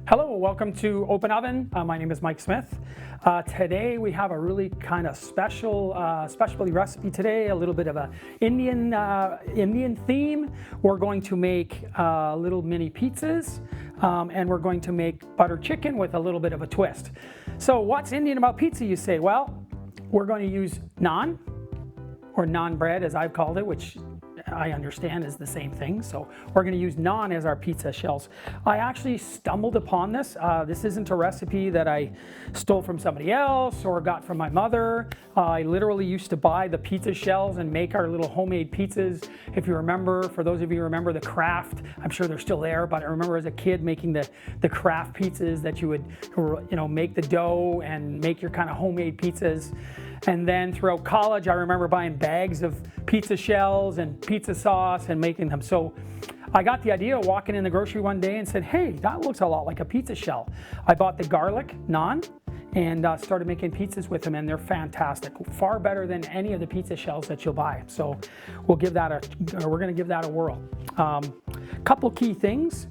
Hello, welcome to Open Oven. My name is Mike Smith. Today we have a really kind of specialty recipe today, a little bit of an Indian theme. We're going to make little mini pizzas and we're going to make butter chicken with a little bit of a twist. So what's Indian about pizza, you say? Well, we're going to use naan, or naan bread as I've called it, which I understand is the same thing. So we're going to use naan as our pizza shells. I actually stumbled upon this. This isn't a recipe that I stole from somebody else or got from my mother. I literally used to buy the pizza shells and make our little homemade pizzas. If you remember, for those of you who remember the Kraft, I'm sure they're still there, but I remember as a kid making the Kraft pizzas that you would, make the dough and make your kind of homemade pizzas. And then throughout college, I remember buying bags of pizza shells and pizza sauce and making them. So I got the idea of walking in the grocery one day and said, hey, that looks a lot like a pizza shell. I bought the garlic naan and started making pizzas with them, and they're fantastic. Far better than any of the pizza shells that you'll buy. So we're going to give that a whirl. Couple key things.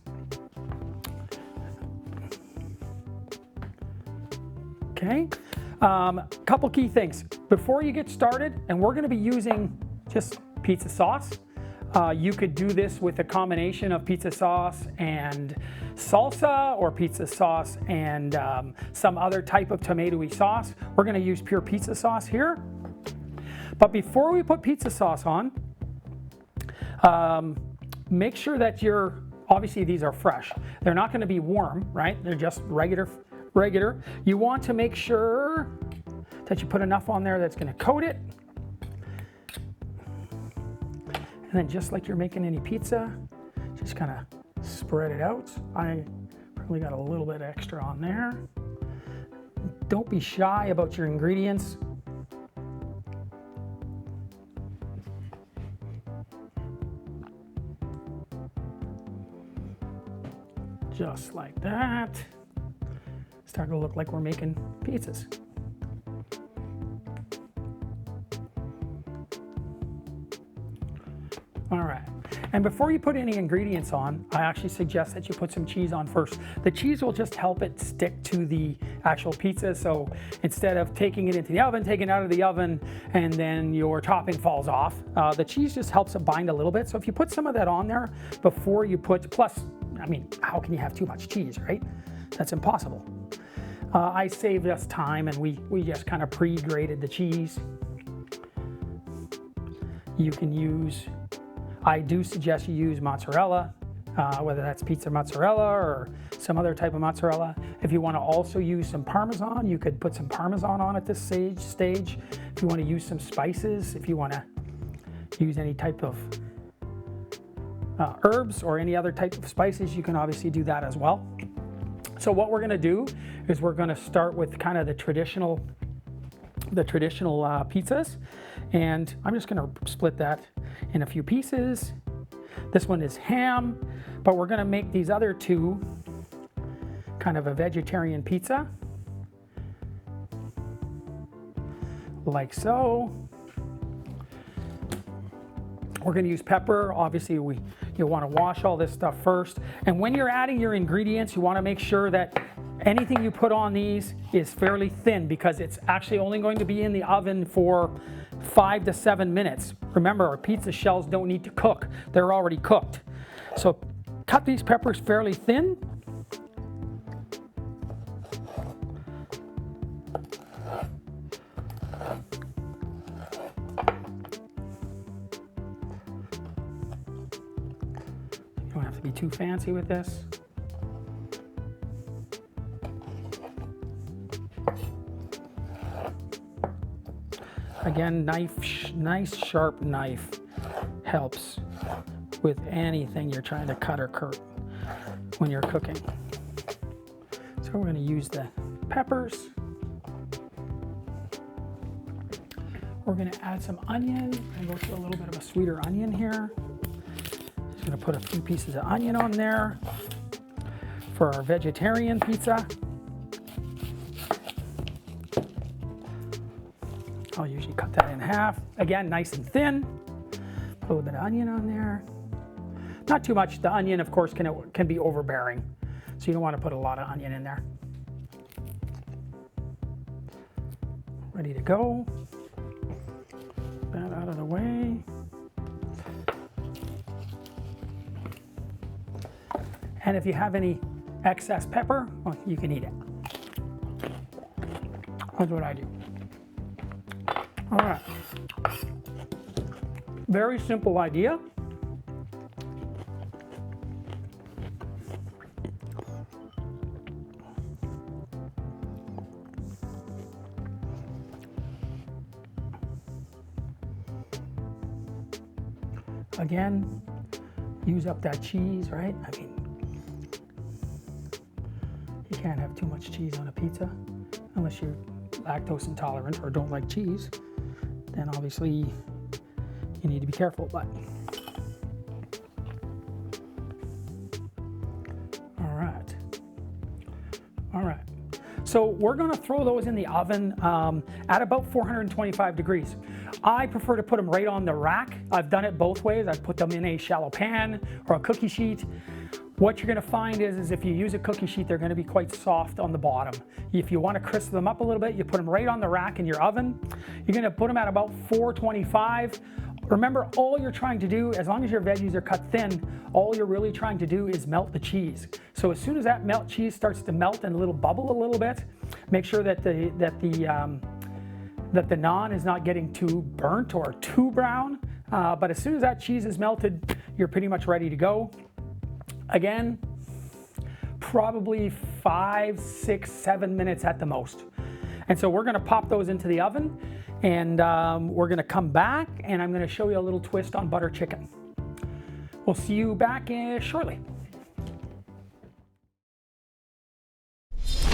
Okay. Couple key things before you get started, and we're going to be using just pizza sauce. You could do this with a combination of pizza sauce and salsa, or pizza sauce and some other type of tomatoey sauce. We're going to use pure pizza sauce here. But before we put pizza sauce on, make sure that obviously these are fresh. They're not going to be warm, right? They're just regular. You want to make sure that you put enough on there that's going to coat it. And then just like you're making any pizza, just kind of spread it out. I probably got a little bit extra on there. Don't be shy about your ingredients. Just like that. Starting to look like we're making pizzas. All right, and before you put any ingredients on, I actually suggest that you put some cheese on first. The cheese will just help it stick to the actual pizza, so instead of taking it into the oven, taking it out of the oven, and then your topping falls off, the cheese just helps it bind a little bit. So if you put some of that on there before you plus, I mean, how can you have too much cheese, right? That's impossible. I saved us time, and we just kind of pre-grated the cheese. You can use, I do suggest you use mozzarella, whether that's pizza mozzarella or some other type of mozzarella. If you want to also use some Parmesan, you could put some Parmesan on at this stage. If you want to use some spices, if you want to use any type of herbs or any other type of spices, you can obviously do that as well. So what we're going to do is we're going to start with kind of the traditional pizzas, and I'm just going to split that in a few pieces. This one is ham, but we're going to make these other two kind of a vegetarian pizza, like so. We're going to use pepper. Obviously, you'll want to wash all this stuff first. And when you're adding your ingredients, you want to make sure that anything you put on these is fairly thin, because it's actually only going to be in the oven for 5 to 7 minutes. Remember, our pizza shells don't need to cook. They're already cooked. So cut these peppers fairly thin. You don't have to be too fancy with this. Again, nice sharp knife helps with anything you're trying to cut or curd when you're cooking. So we're going to use the peppers. We're going to add some onion and go to a little bit of a sweeter onion here. Just going to put a few pieces of onion on there for our vegetarian pizza. I'll usually cut that in half. Again, nice and thin. Put a little bit of onion on there. Not too much. The onion, of course, can be overbearing. So you don't want to put a lot of onion in there. Ready to go. That out of the way. And if you have any excess pepper, well, you can eat it. That's what I do. All right. Very simple idea. Again, use up that cheese, right? I mean, you can't have too much cheese on a pizza unless you're lactose intolerant or don't like cheese. Then obviously you need to be careful, but all right. So we're going to throw those in the oven at about 425 degrees. I prefer to put them right on the rack. I've done it both ways. I've put them in a shallow pan or a cookie sheet. What you're going to find is if you use a cookie sheet, they're going to be quite soft on the bottom. If you want to crisp them up a little bit, you put them right on the rack in your oven. You're going to put them at about 425. Remember, all you're trying to do, as long as your veggies are cut thin, all you're really trying to do is melt the cheese. So as soon as that cheese starts to melt and a little bubble a little bit, make sure that the naan is not getting too burnt or too brown. But as soon as that cheese is melted, you're pretty much ready to go. Again, probably 5, 6, 7 minutes at the most. And so we're going to pop those into the oven, and we're going to come back, and I'm going to show you a little twist on butter chicken. We'll see you back shortly.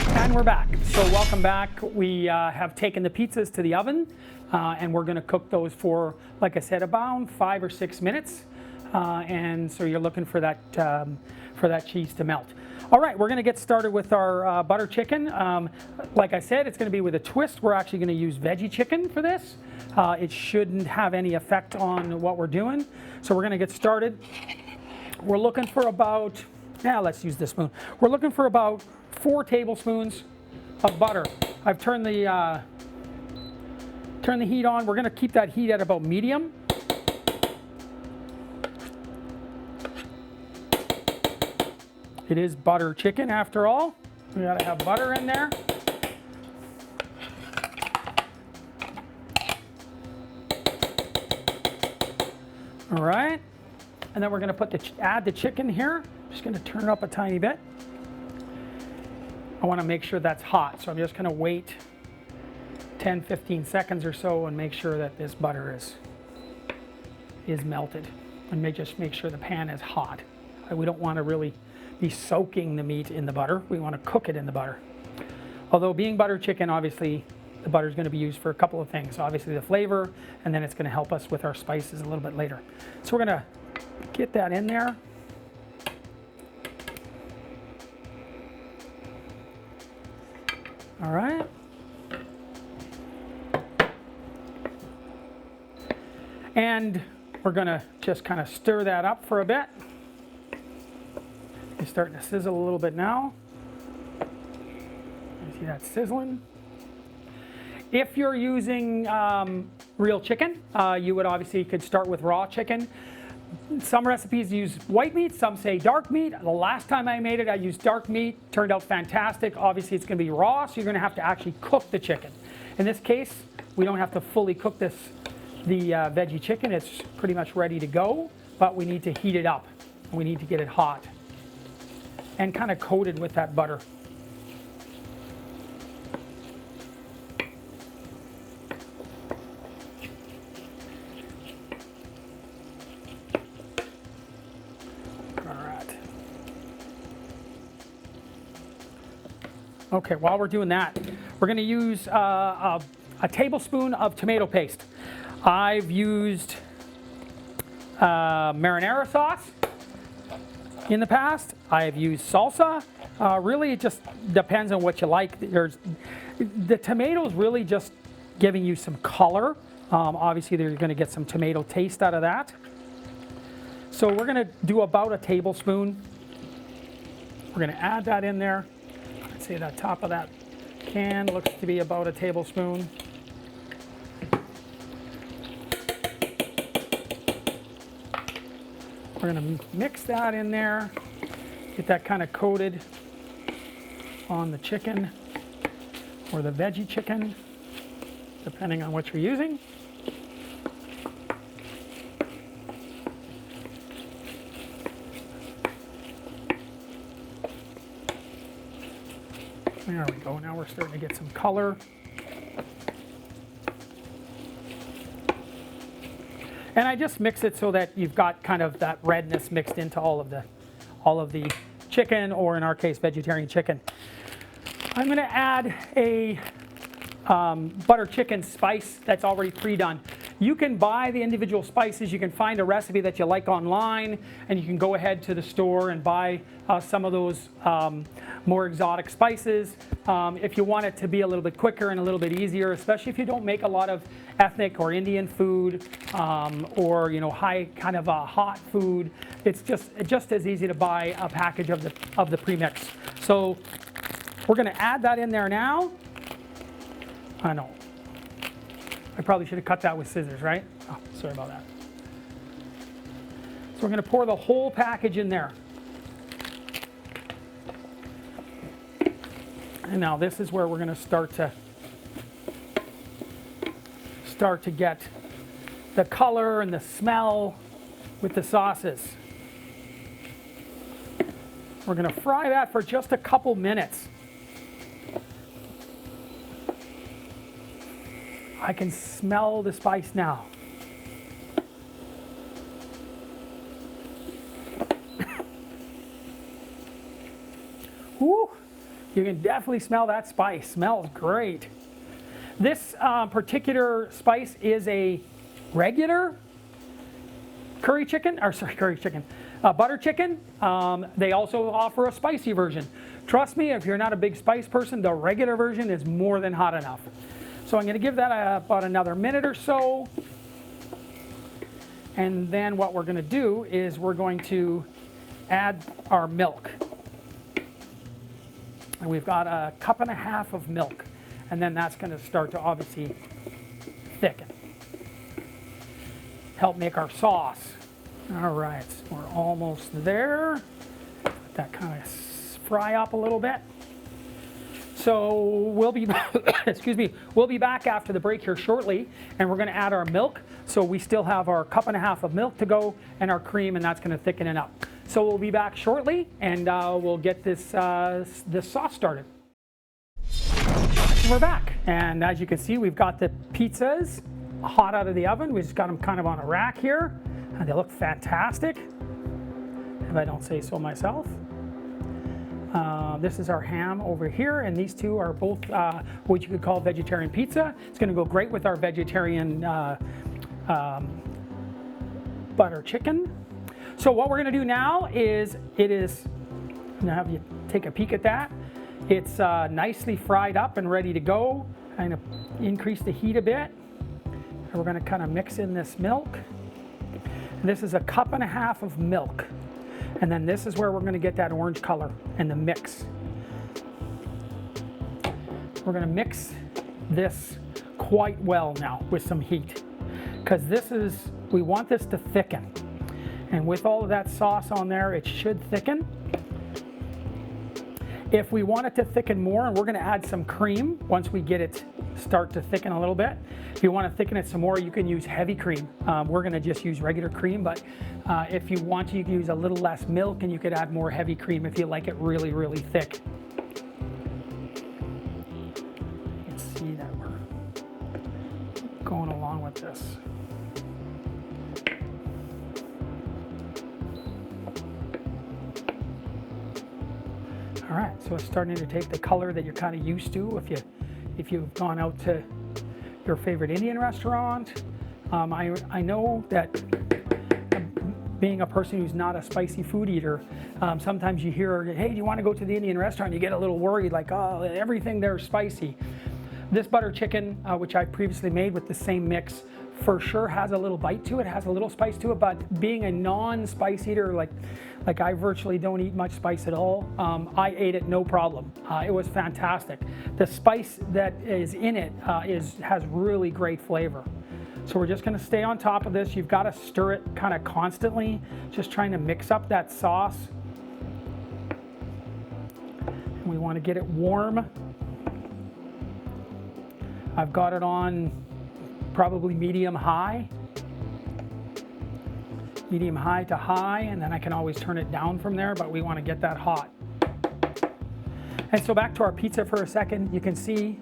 And we're back. So welcome back. We have taken the pizzas to the oven, and we're going to cook those for, like I said, about 5 or 6 minutes. And so you're looking for that cheese to melt. All right, we're going to get started with our butter chicken. Like I said, it's going to be with a twist. We're actually going to use veggie chicken for this. It shouldn't have any effect on what we're doing. So we're going to get started. We're looking for about, let's use this spoon. We're looking for about 4 tablespoons of butter. I've turned the heat on. We're going to keep that heat at about medium. It is butter chicken after all. We gotta have butter in there. All right, and then we're gonna add the chicken here. Just gonna turn it up a tiny bit. I wanna make sure that's hot, so I'm just gonna wait 10, 15 seconds or so and make sure that this butter is melted. And just make sure the pan is hot. We don't wanna really be soaking the meat in the butter. We want to cook it in the butter. Although being butter chicken, obviously the butter is going to be used for a couple of things. Obviously the flavor, and then it's going to help us with our spices a little bit later. So we're going to get that in there. All right. And we're going to just kind of stir that up for a bit. It's starting to sizzle a little bit now. You see that sizzling? If you're using real chicken, you could start with raw chicken. Some recipes use white meat, some say dark meat. The last time I made it, I used dark meat. Turned out fantastic. Obviously, it's going to be raw, so you're going to have to actually cook the chicken. In this case, we don't have to fully cook the veggie chicken. It's pretty much ready to go, but we need to heat it up. We need to get it hot and kind of coated with that butter. Okay, while we're doing that, we're going to use a tablespoon of tomato paste. I've used marinara sauce in the past. I've used salsa. Really, it just depends on what you like. The tomatoes really just giving you some color. Obviously, you're going to get some tomato taste out of that. So we're going to do about a tablespoon. We're going to add that in there. See, the top of that can looks to be about a tablespoon. We're going to mix that in there, get that kind of coated on the chicken or the veggie chicken, depending on what you're using. There we go, now we're starting to get some color. And I just mix it so that you've got kind of that redness mixed into all of the chicken, or in our case, vegetarian chicken. I'm going to add a butter chicken spice that's already pre-done. You can buy the individual spices. You can find a recipe that you like online, and you can go ahead to the store and buy some of those more exotic spices. If you want it to be a little bit quicker and a little bit easier, especially if you don't make a lot of ethnic or Indian food, or high kind of hot food, it's just as easy to buy a package of the premix. So we're going to add that in there now. I know. I probably should have cut that with scissors, right? Oh, sorry about that. So we're going to pour the whole package in there. And now this is where we're going to start to get the color and the smell with the sauces. We're going to fry that for just a couple minutes. I can smell the spice now. Woo! You can definitely smell that spice. Smells great. This particular spice is a regular butter chicken. They also offer a spicy version. Trust me, if you're not a big spice person, the regular version is more than hot enough. So I'm going to give that about another minute or so. And then what we're going to do is we're going to add our milk. And we've got a cup and a half of milk. And then that's going to start to obviously thicken. Help make our sauce. All right, we're almost there. Let that kind of fry up a little bit. So we'll be, excuse me, we'll be back after the break here shortly, and we're going to add our milk. So we still have our cup and a half of milk to go, and our cream, and that's going to thicken it up. So we'll be back shortly, and we'll get this sauce started. We're back, and as you can see, we've got the pizzas hot out of the oven. We just got them kind of on a rack here, and they look fantastic, if I don't say so myself. This is our ham over here, and these two are both what you could call vegetarian pizza. It's going to go great with our vegetarian butter chicken. So what we're going to do now is, I'm going to have you take a peek at that. It's nicely fried up and ready to go. I'm going to increase the heat a bit. And we're going to kind of mix in this milk. And this is a cup and a half of milk. And then this is where we're going to get that orange color and the mix. We're going to mix this quite well now with some heat, because we want this to thicken. And with all of that sauce on there, it should thicken. If we want it to thicken more, and we're going to add some cream once we get it start to thicken a little bit. If you want to thicken it some more, you can use heavy cream. We're going to just use regular cream, but if you want to, you can use a little less milk, and you could add more heavy cream if you like it really, really thick. You can see that we're going along with this. All right, so it's starting to take the color that you're kind of used to if you've gone out to your favorite Indian restaurant. I know that being a person who's not a spicy food eater, sometimes you hear, hey, do you want to go to the Indian restaurant? You get a little worried, like, oh, everything there's spicy. This butter chicken, which I previously made with the same mix, for sure has a little bite to it, has a little spice to it, but being a non-spice eater, like I virtually don't eat much spice at all, I ate it no problem. It was fantastic. The spice that is in it has really great flavor. So we're just gonna stay on top of this. You've gotta stir it kind of constantly, just trying to mix up that sauce. And we wanna get it warm. I've got it on probably medium high to high, and then I can always turn it down from there, but we want to get that hot. And so back to our pizza for a second, you can see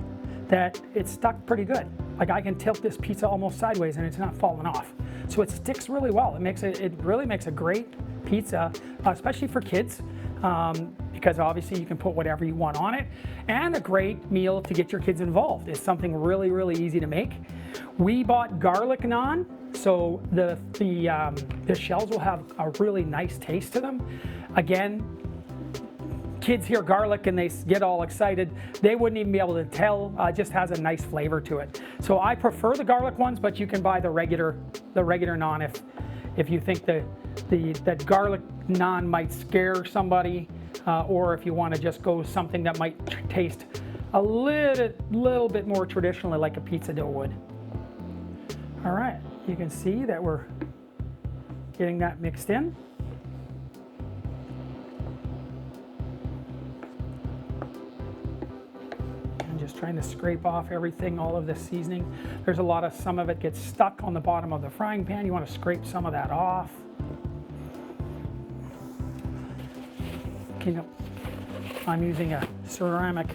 that it's stuck pretty good. Like I can tilt this pizza almost sideways and it's not falling off. So it sticks really well. It really makes a great pizza, especially for kids, because obviously you can put whatever you want on it, and a great meal to get your kids involved. It's something really, really easy to make. We bought garlic naan, so the shells will have a really nice taste to them. Again, kids hear garlic and they get all excited. They wouldn't even be able to tell. It just has a nice flavor to it. So I prefer the garlic ones, but you can buy the regular naan if you think that garlic naan might scare somebody, or if you want to just go something that might taste a little bit more traditionally like a pizza dough would. All right, you can see that we're getting that mixed in. And just trying to scrape off everything, all of this seasoning. There's some of it gets stuck on the bottom of the frying pan. You want to scrape some of that off. I'm using a ceramic,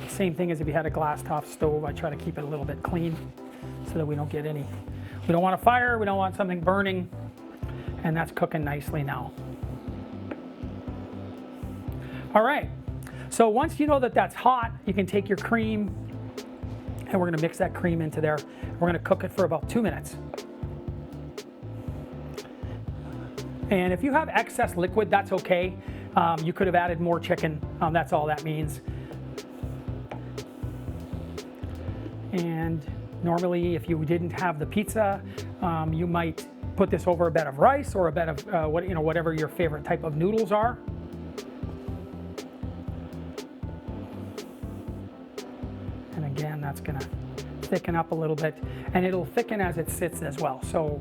same thing as if you had a glass top stove. I try to keep it a little bit clean so that we don't get we don't want a fire, we don't want something burning, and that's cooking nicely now. All right, so once you know that that's hot, you can take your cream, and we're gonna mix that cream into there. We're gonna cook it for about 2 minutes. And if you have excess liquid, that's okay. You could have added more chicken, that's all that means. And normally, if you didn't have the pizza, you might put this over a bed of rice or a bed of whatever your favorite type of noodles are. And again, that's gonna thicken up a little bit, and it'll thicken as it sits as well. So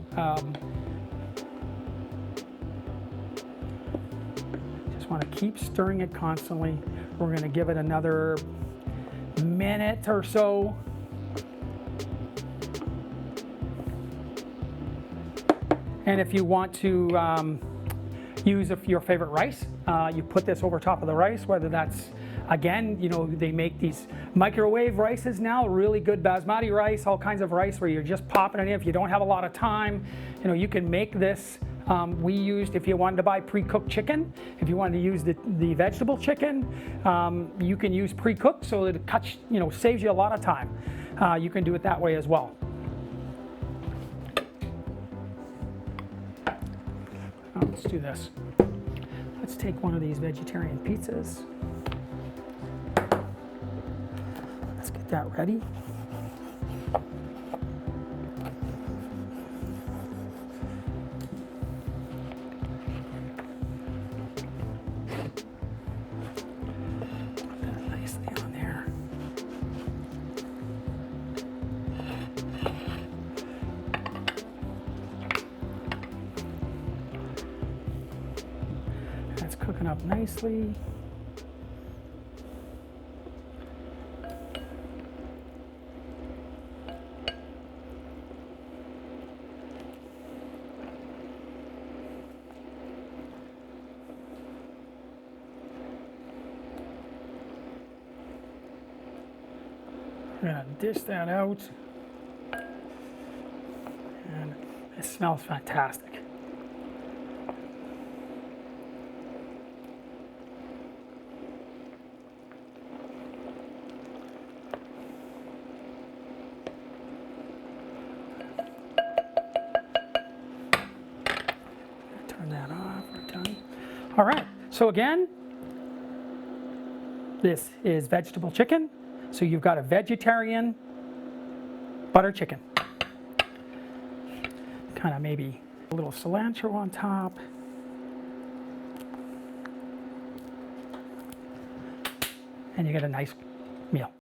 just want to keep stirring it constantly. We're going to give it another minute or so. And if you want to use your favorite rice, you put this over top of the rice, whether that's, again, they make these microwave rices now, really good basmati rice, all kinds of rice where you're just popping it in. If you don't have a lot of time, you can make this. We used, if you wanted to buy pre-cooked chicken, if you wanted to use the vegetable chicken, you can use pre-cooked, so that it cuts, saves you a lot of time. You can do it that way as well. Let's do this. Let's take one of these vegetarian pizzas. Let's get that ready. Put that nicely on there. It's cooking up nicely. I'm gonna dish that out. And it smells fantastic. Turn that off, we're done. All right, so again, this is vegetable chicken. So you've got a vegetarian butter chicken. Kind of maybe a little cilantro on top. And you get a nice meal.